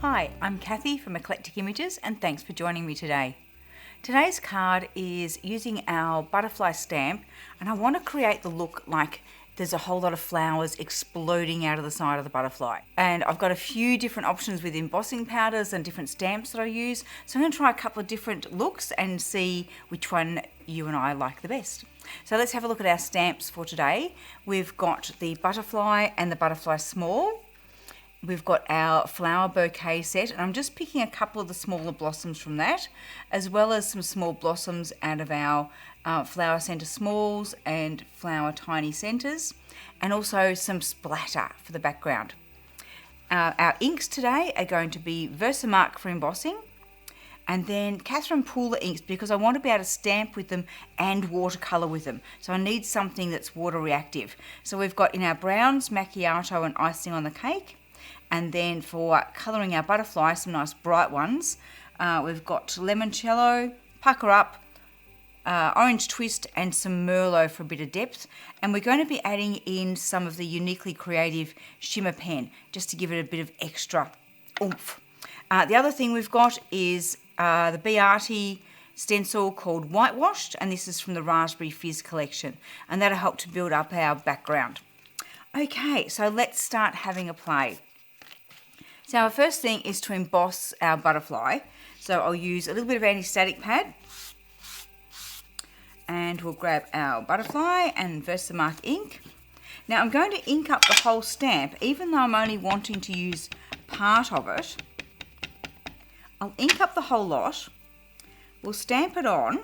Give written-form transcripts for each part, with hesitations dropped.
Hi, I'm Cathy from Eclectic Images and thanks for joining me today. Today's card is using our butterfly stamp and I want to create the look like there's a whole lot of flowers exploding out of the side of the butterfly. And I've got a few different options with embossing powders and different stamps that I use. So I'm going to try a couple of different looks and see which one you and I like the best. So let's have a look at our stamps for today. We've got the butterfly and the butterfly small. We've got our flower bouquet set, and I'm just picking a couple of the smaller blossoms from that, as well as some small blossoms out of our flower centre smalls and flower tiny centres, and also some splatter for the background. Our inks today are going to be Versamark for embossing, and then Catherine Pooler inks because I want to be able to stamp with them and watercolour with them. So I need something that's water reactive. So we've got in our browns, macchiato and icing on the cake. And then for colouring our butterfly, some nice bright ones, we've got limoncello, pucker up, orange twist and some merlot for a bit of depth. And we're going to be adding in some of the uniquely creative shimmer pen just to give it a bit of extra oomph. The other thing we've got is the BRT stencil called Whitewashed, and this is from the Raspberry Fizz collection, and that'll help to build up our background. Okay, so let's start having a play. So our first thing is to emboss our butterfly. So I'll use a little bit of anti-static pad and we'll grab our butterfly and Versamark ink. Now I'm going to ink up the whole stamp, even though I'm only wanting to use part of it. I'll ink up the whole lot. We'll stamp it on.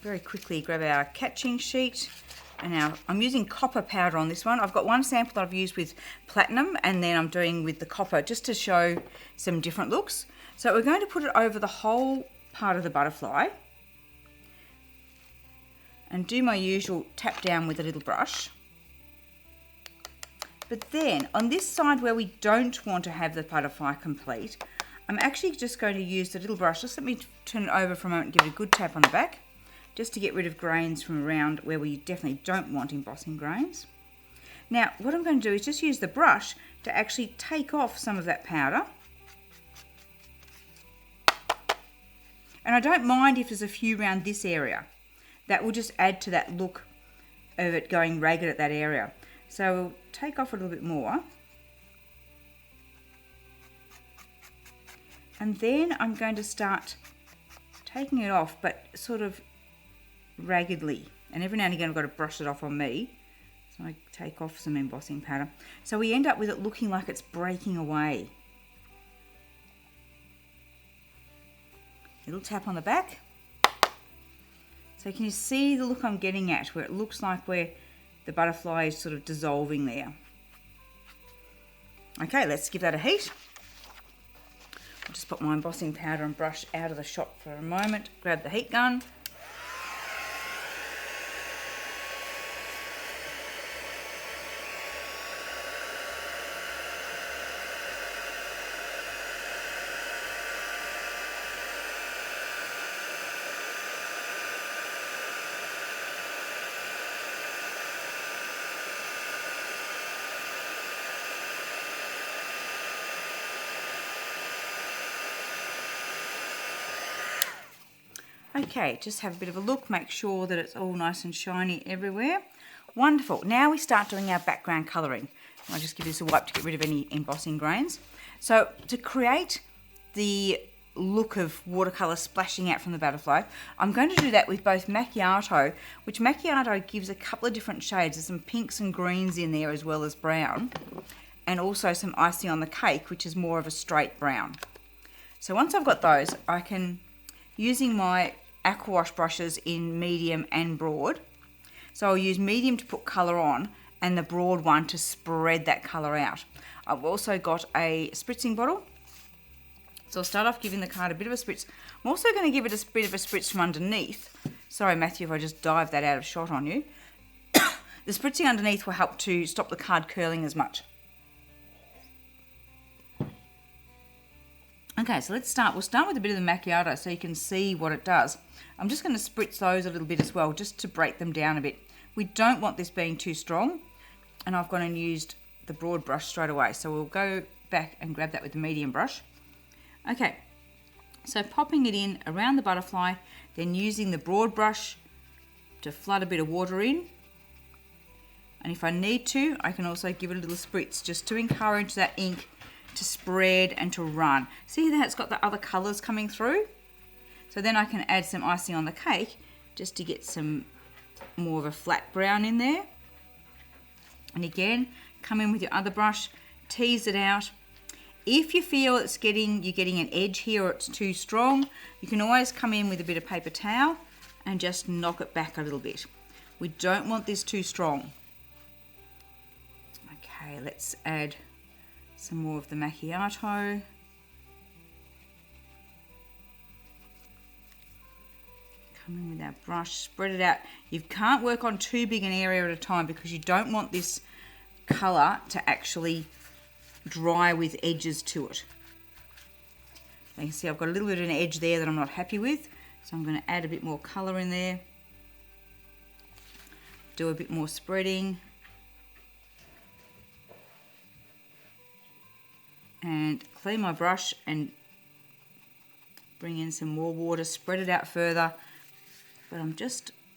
Very quickly grab our catching sheet, and now I'm using copper powder on this one. I've got one sample that I've used with platinum and then I'm doing with the copper just to show some different looks. So we're going to put it over the whole part of the butterfly and do my usual tap down with a little brush. But then on this side where we don't want to have the butterfly complete, I'm actually just going to use the little brush. Just let me turn it over for a moment and give it a good tap on the back, just to get rid of grains from around where we definitely don't want embossing grains. Now, what I'm going to do is just use the brush to actually take off some of that powder. And I don't mind if there's a few around this area. That will just add to that look of it going ragged at that area. So we'll take off a little bit more. And then I'm going to start taking it off, but sort of raggedly, and every now and again I've got to brush it off on me, so I take off some embossing powder, so we end up with it looking like it's breaking away. Little tap on the back. So can you see the look I'm getting at, where it looks like where the butterfly is sort of dissolving there? Okay, let's give that a heat. I'll just put my embossing powder and brush out of the shop for a moment, grab the heat gun. Okay, just have a bit of a look, make sure that it's all nice and shiny everywhere. Wonderful. Now we start doing our background colouring. I'll just give this a wipe to get rid of any embossing grains. So to create the look of watercolour splashing out from the butterfly, I'm going to do that with both macchiato, which macchiato gives a couple of different shades. There's some pinks and greens in there as well as brown, and also some icing on the cake, which is more of a straight brown. So once I've got those, I can, using my aqua wash brushes in medium and broad. So I'll use medium to put colour on and the broad one to spread that colour out. I've also got a spritzing bottle. So I'll start off giving the card a bit of a spritz. I'm also going to give it a bit of a spritz from underneath. Sorry Matthew if I just dived that out of shot on you. The spritzing underneath will help to stop the card curling as much. Okay, so let's start. We'll start with a bit of the macchiato so you can see what it does. I'm just going to spritz those a little bit as well, just to break them down a bit. We don't want this being too strong, and I've gone and used the broad brush straight away. So we'll go back and grab that with the medium brush. Okay, so popping it in around the butterfly, then using the broad brush to flood a bit of water in. And if I need to, I can also give it a little spritz just to encourage that ink to spread and to run. See how it's got the other colours coming through? So then I can add some icing on the cake just to get some more of a flat brown in there. And again, come in with your other brush, tease it out. If you feel you're getting an edge here or it's too strong, you can always come in with a bit of paper towel and just knock it back a little bit. We don't want this too strong. Okay, let's add some more of the macchiato. Come in with our brush, spread it out. You can't work on too big an area at a time because you don't want this colour to actually dry with edges to it. You can see I've got a little bit of an edge there that I'm not happy with, so I'm going to add a bit more colour in there. Do a bit more spreading. And clean my brush and bring in some more water, spread it out further. But I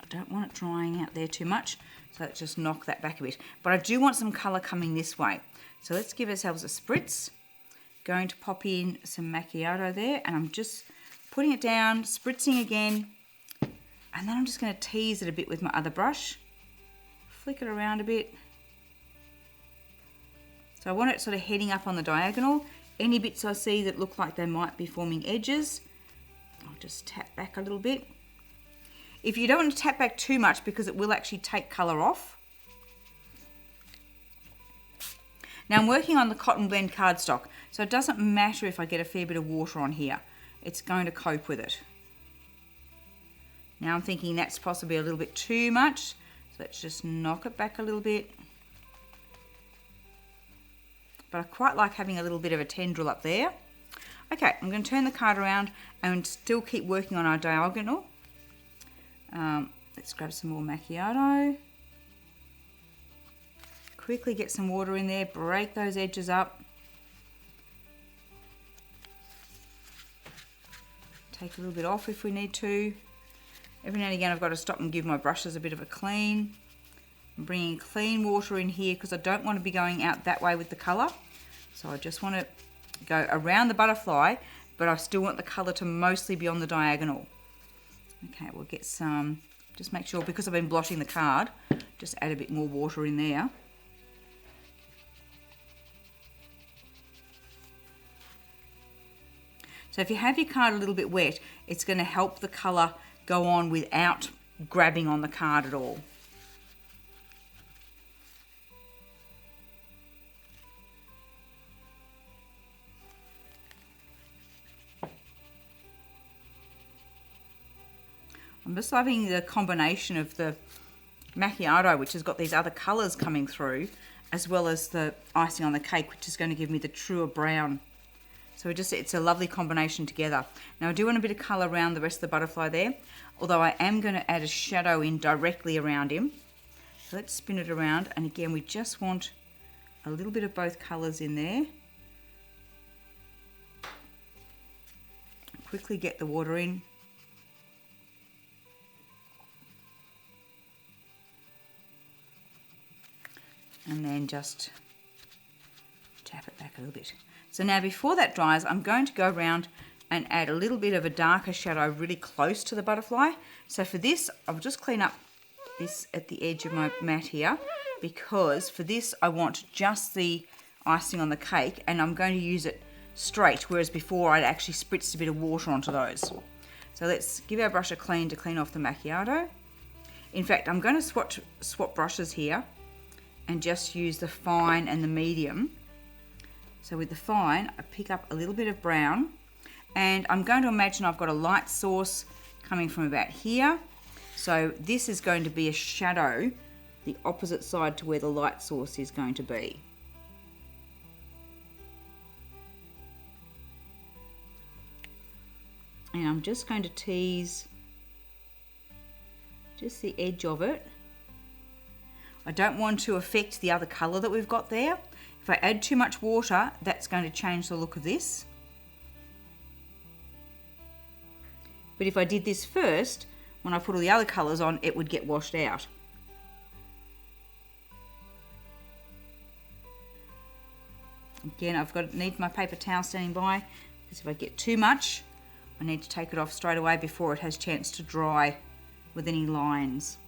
don't want it drying out there too much, so let's just knock that back a bit. But I do want some colour coming this way. So let's give ourselves a spritz. Going to pop in some macchiato there, and I'm just putting it down, spritzing again, and then I'm just going to tease it a bit with my other brush. Flick it around a bit. So I want it sort of heading up on the diagonal. Any bits I see that look like they might be forming edges, I'll just tap back a little bit. If you don't want to tap back too much because it will actually take colour off. Now I'm working on the cotton blend cardstock, so it doesn't matter if I get a fair bit of water on here. It's going to cope with it. Now I'm thinking that's possibly a little bit too much, so let's just knock it back a little bit. But I quite like having a little bit of a tendril up there. Okay, I'm going to turn the card around and still keep working on our diagonal. Let's grab some more macchiato. Quickly get some water in there, break those edges up. Take a little bit off if we need to. Every now and again I've got to stop and give my brushes a bit of a clean. I'm bringing clean water in here because I don't want to be going out that way with the colour. So I just want to go around the butterfly, but I still want the colour to mostly be on the diagonal. Okay, we'll get some, just make sure, because I've been blotting the card, just add a bit more water in there. So if you have your card a little bit wet, it's going to help the colour go on without grabbing on the card at all. I'm just loving the combination of the macchiato, which has got these other colours coming through, as well as the icing on the cake, which is going to give me the truer brown. So it's a lovely combination together. Now I do want a bit of colour around the rest of the butterfly there, although I am going to add a shadow in directly around him. So let's spin it around, and again we just want a little bit of both colours in there. Quickly get the water in. And then just tap it back a little bit. So now before that dries, I'm going to go around and add a little bit of a darker shadow really close to the butterfly. So for this, I'll just clean up this at the edge of my mat here, because for this I want just the icing on the cake, and I'm going to use it straight, whereas before I'd actually spritzed a bit of water onto those. So let's give our brush a clean to clean off the macchiato. In fact, I'm going to swap brushes here and just use the fine and the medium. So with the fine, I pick up a little bit of brown, and I'm going to imagine I've got a light source coming from about here. So this is going to be a shadow, the opposite side to where the light source is going to be. And I'm just going to tease just the edge of it. I don't want to affect the other colour that we've got there. If I add too much water, that's going to change the look of this. But if I did this first, when I put all the other colours on, it would get washed out. Again, need my paper towel standing by, because if I get too much, I need to take it off straight away before it has a chance to dry with any lines.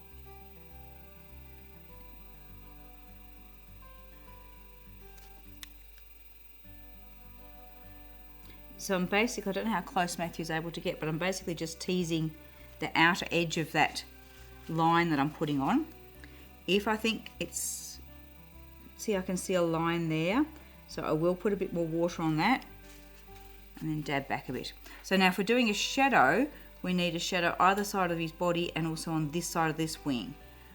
So I'm basically, I don't know how close Matthew's able to get, but I'm basically just teasing the outer edge of that line that I'm putting on. If I think it's, see, I can see a line there, so I will put a bit more water on that and then dab back a bit. So now if we're doing a shadow, we need a shadow either side of his body and also on this side of this wing.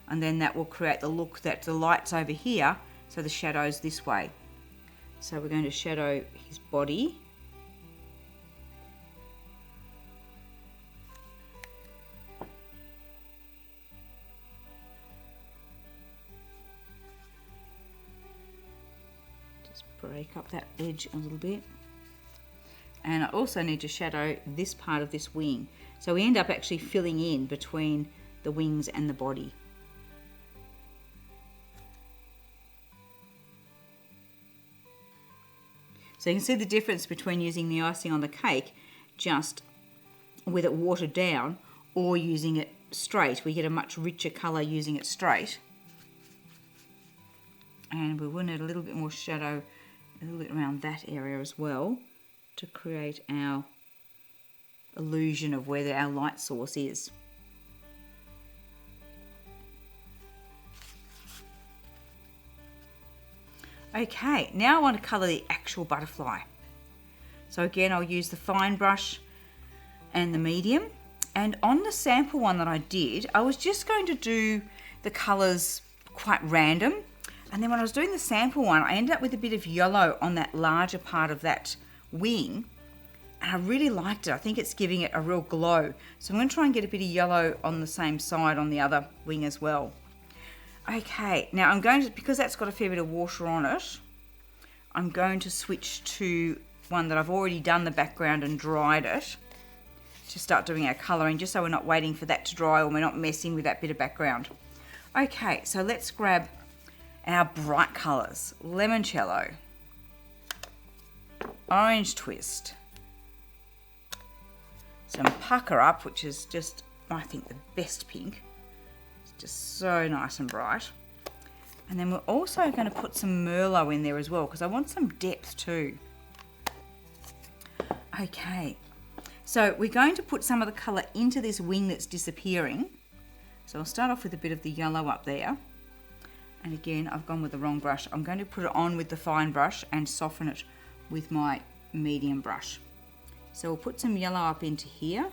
And then that will create the look that the light's over here, so the shadow's this way. So we're going to shadow his body. Just break up that edge a little bit. And I also need to shadow this part of this wing. So we end up actually filling in between the wings and the body. So you can see the difference between using the icing on the cake just with it watered down or using it straight. We get a much richer colour using it straight. And we will need a little bit more shadow, a little bit around that area as well, to create our illusion of where our light source is. Okay, now I want to colour the actual butterfly. So again, I'll use the fine brush and the medium. And on the sample one that I did, I was just going to do the colours quite random. And then when I was doing the sample one, I ended up with a bit of yellow on that larger part of that wing. And I really liked it. I think it's giving it a real glow. So I'm going to try and get a bit of yellow on the same side on the other wing as well. Okay, now I'm going to, because that's got a fair bit of water on it, I'm going to switch to one that I've already done the background and dried it to start doing our colouring, just so we're not waiting for that to dry or we're not messing with that bit of background. Okay, so let's grab our bright colours. Limoncello, Orange Twist, some Pucker Up, which is just, I think, the best pink. Just so nice and bright. And then we're also going to put some Merlot in there as well, because I want some depth too. Okay, so we're going to put some of the colour into this wing that's disappearing. So I'll start off with a bit of the yellow up there. And again, I've gone with the wrong brush. I'm going to put it on with the fine brush and soften it with my medium brush. So we'll put some yellow up into here.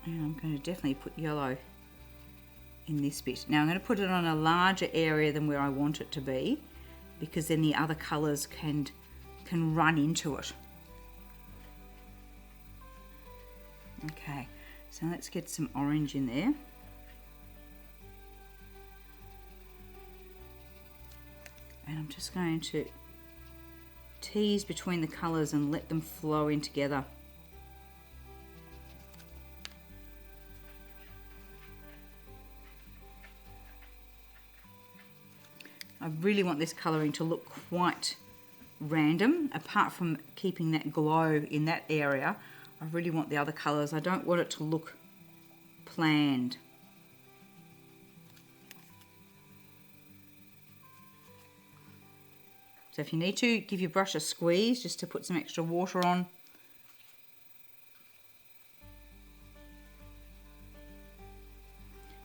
And I'm going to definitely put yellow in this bit. Now I'm going to put it on a larger area than where I want it to be, because then the other colours can run into it. Okay, so let's get some orange in there. And I'm just going to tease between the colours and let them flow in together. I really want this colouring to look quite random. Apart from keeping that glow in that area, I really want the other colours. I don't want it to look planned. So if you need to, give your brush a squeeze just to put some extra water on.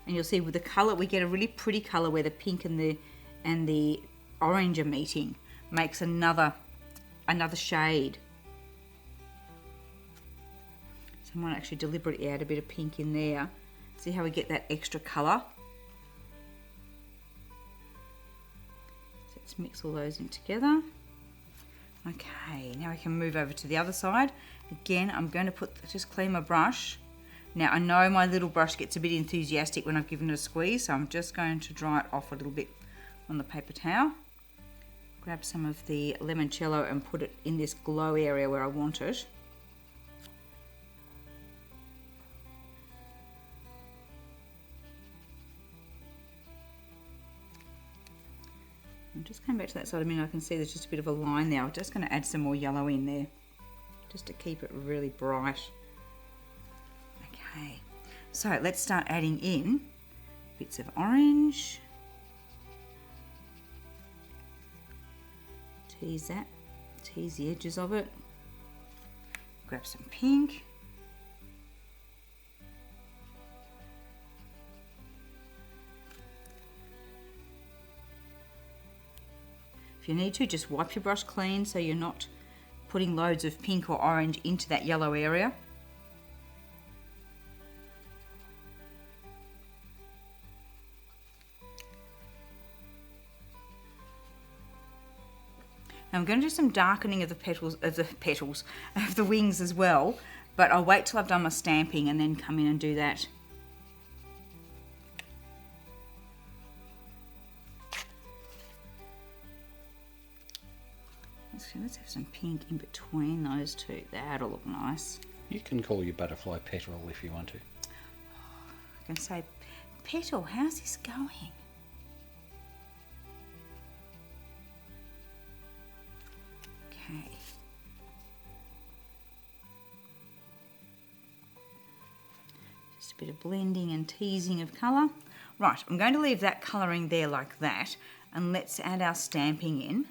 And you'll see with the colour, we get a really pretty colour where the pink and the orange are meeting. Makes another shade. So I might actually deliberately add a bit of pink in there. See how we get that extra colour? Let's mix all those in together. Okay, now we can move over to the other side. Again, I'm going to just clean my brush. Now I know my little brush gets a bit enthusiastic when I've given it a squeeze, so I'm just going to dry it off a little bit on the paper towel. Grab some of the limoncello and put it in this glow area where I want it. I'm just coming back to that side. I can see there's just a bit of a line there. I'm just going to add some more yellow in there, just to keep it really bright. Okay, so let's start adding in bits of orange. Tease that, tease the edges of it. Grab some pink. If you need to, just wipe your brush clean so you're not putting loads of pink or orange into that yellow area. Now I'm going to do some darkening of the petals, of the wings as well, but I'll wait till I've done my stamping and then come in and do that. Let's have some pink in between those two. That'll look nice. You can call your butterfly Petal if you want to. I can say, Petal, how's this going? Okay. Just a bit of blending and teasing of colour. Right, I'm going to leave that colouring there like that, and let's add our stamping in.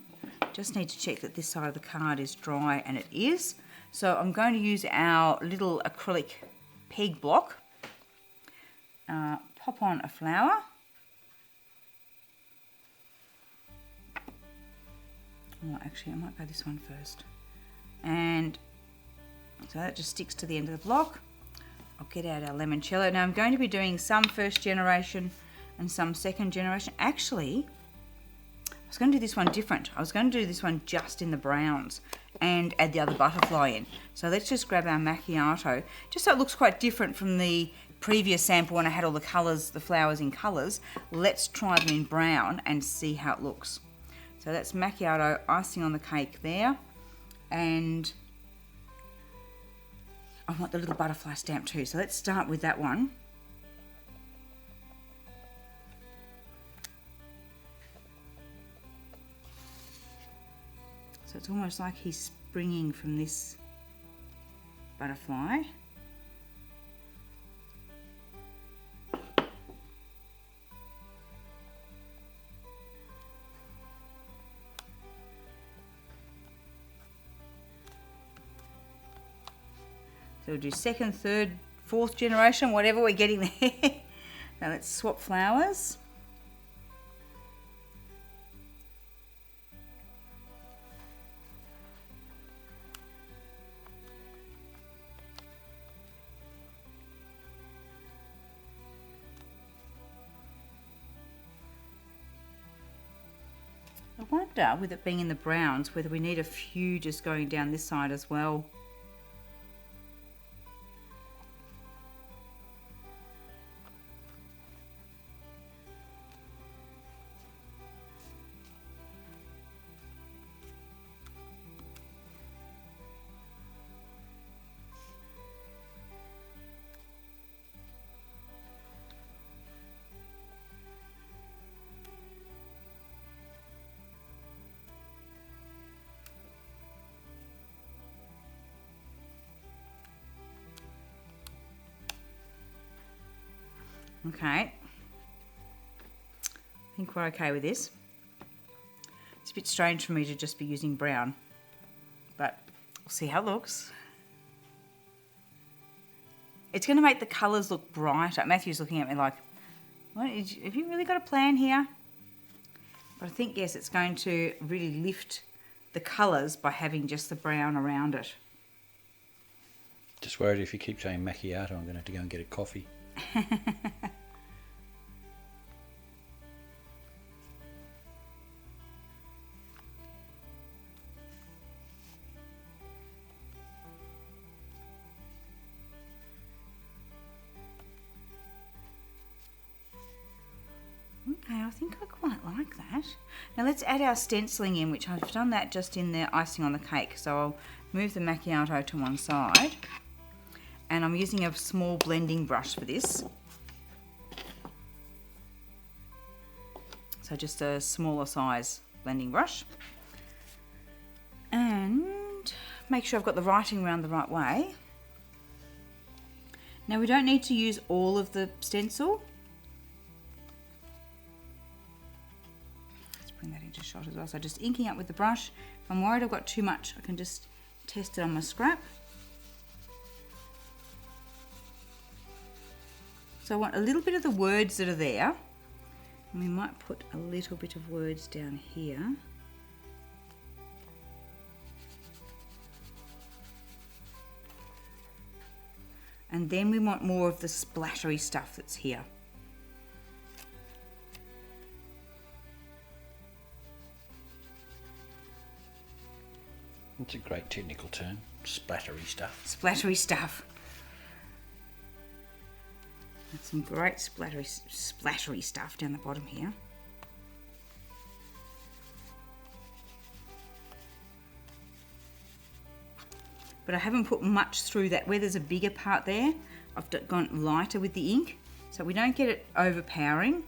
Just need to check that this side of the card is dry, and it is. So I'm going to use our little acrylic peg block. Pop on a flower. Oh, actually, I might go this one first. And so that just sticks to the end of the block. I'll get out our limoncello. Now I'm going to be doing some first generation and some second generation. Actually, I was going to do this one different. I was going to do this one just in the browns and add the other butterfly in. So let's just grab our macchiato, just so it looks quite different from the previous sample when I had all the colours, the flowers in colours. Let's try them in brown and see how it looks. So that's macchiato icing on the cake there. And I want the little butterfly stamp too. So let's start with that one. So it's almost like he's springing from this butterfly. So we'll do second, third, fourth generation, whatever we're getting there. Now let's swap flowers. I wonder, with it being in the browns, whether we need a few just going down this side as well. Okay, I think we're okay with this. It's a bit strange for me to just be using brown, but we'll see how it looks. It's going to make the colours look brighter. Matthew's looking at me like, what, have you really got a plan here? But I think, yes, it's going to really lift the colours by having just the brown around it. Just worried if you keep saying macchiato, I'm going to have to go and get a coffee. that. Now let's add our stenciling in, which I've done that just in the icing on the cake. So I'll move the macchiato to one side. And I'm using a small blending brush for this. So just a smaller size blending brush. And make sure I've got the writing around the right way. Now we don't need to use all of the stencil. Let's bring that into shot as well. So just inking up with the brush. If I'm worried I've got too much, I can just test it on my scrap. So I want a little bit of the words that are there. And we might put a little bit of words down here. And then we want more of the splattery stuff that's here. It's a great technical term, splattery stuff. Splattery stuff. That's some great splattery stuff down the bottom here. But I haven't put much through that. Where there's a bigger part there, I've gone lighter with the ink, so we don't get it overpowering.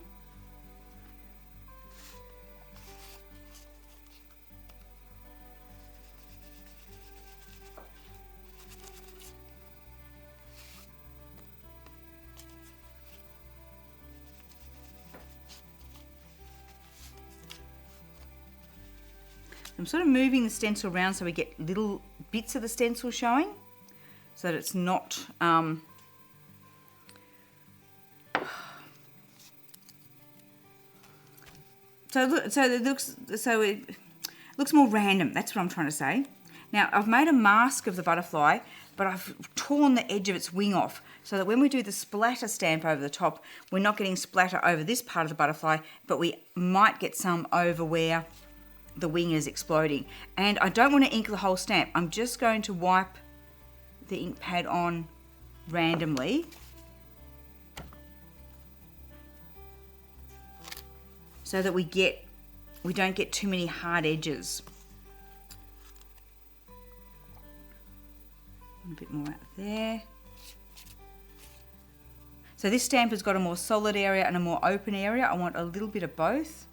I'm sort of moving the stencil around so we get little bits of the stencil showing, so that it's not it looks more random. That's what I'm trying to say. Now I've made a mask of the butterfly, but I've torn the edge of its wing off so that when we do the splatter stamp over the top, we're not getting splatter over this part of the butterfly, but we might get some over where the wing is exploding. And I don't want to ink the whole stamp. I'm just going to wipe the ink pad on randomly so that we don't get too many hard edges. A bit more out there. So this stamp has got a more solid area and a more open area. I want a little bit of both.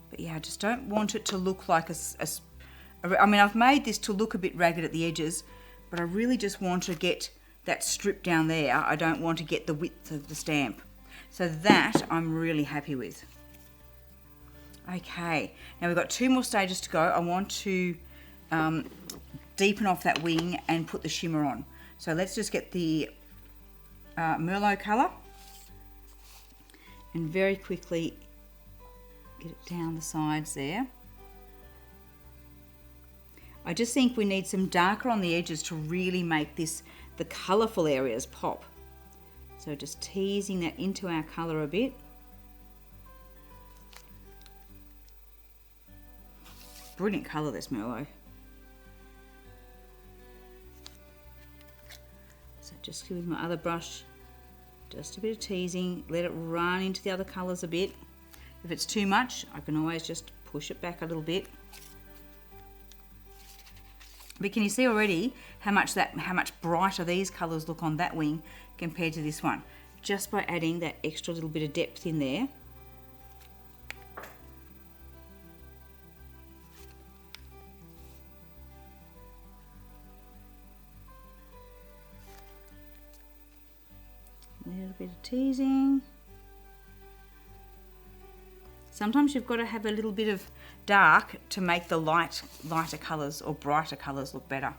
But yeah, I just don't want it to look like I mean, I've made this to look a bit ragged at the edges, but I really just want to get that strip down there. I don't want to get the width of the stamp. So that I'm really happy with. Okay, now we've got 2 more stages to go. I want to deepen off that wing and put the shimmer on. So let's just get the Merlot colour and very quickly get it down the sides there. I just think we need some darker on the edges to really make the colourful areas pop. So just teasing that into our colour a bit. Brilliant colour, this Merlot. So just with my other brush, just a bit of teasing, let it run into the other colours a bit. If it's too much, I can always just push it back a little bit. But can you see already how much brighter these colours look on that wing compared to this one? Just by adding that extra little bit of depth in there. A little bit of teasing. Sometimes you've got to have a little bit of dark to make the lighter colours or brighter colours look better.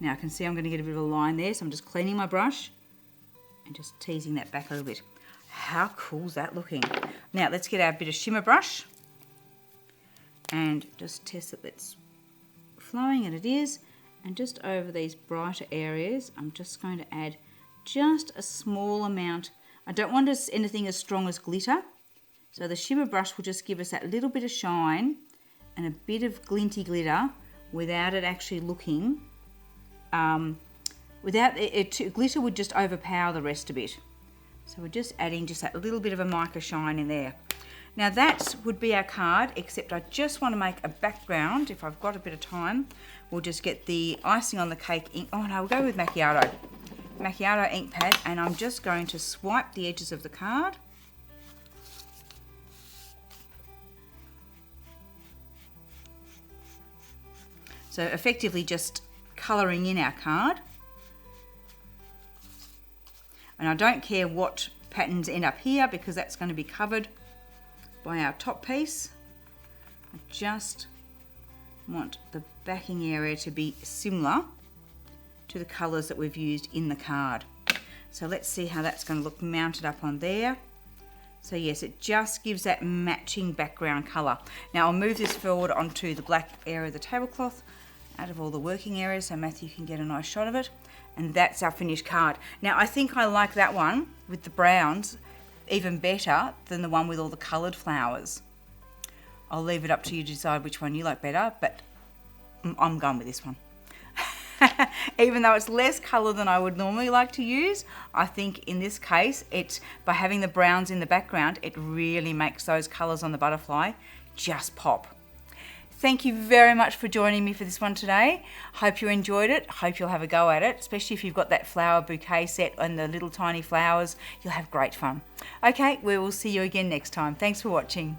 Now I can see I'm going to get a bit of a line there, so I'm just cleaning my brush and just teasing that back a little bit. How cool is that looking? Now let's get our bit of shimmer brush and just test that it's flowing, and it is. And just over these brighter areas, I'm just going to add just a small amount. I don't want anything as strong as glitter. So the shimmer brush will just give us that little bit of shine and a bit of glinty glitter without it actually looking Without it, glitter would just overpower the rest a bit. So we're just adding just that little bit of a mica shine in there. Now that would be our card, except I just want to make a background. If I've got a bit of time, we'll just get the icing on the cake ink. Oh no, we'll go with macchiato ink pad, and I'm just going to swipe the edges of the card. So effectively just colouring in our card. And I don't care what patterns end up here because that's going to be covered by our top piece. I just want the backing area to be similar to the colours that we've used in the card. So let's see how that's going to look mounted up on there. So yes, it just gives that matching background colour. Now I'll move this forward onto the black area of the tablecloth, out of all the working areas, so Matthew can get a nice shot of it. And that's our finished card. Now I think I like that one with the browns even better than the one with all the coloured flowers. I'll leave it up to you to decide which one you like better, but I'm going with this one. Even though it's less colour than I would normally like to use, I think in this case, by having the browns in the background, it really makes those colours on the butterfly just pop. Thank you very much for joining me for this one today. Hope you enjoyed it. Hope you'll have a go at it, especially if you've got that flower bouquet set and the little tiny flowers. You'll have great fun. Okay, we will see you again next time. Thanks for watching.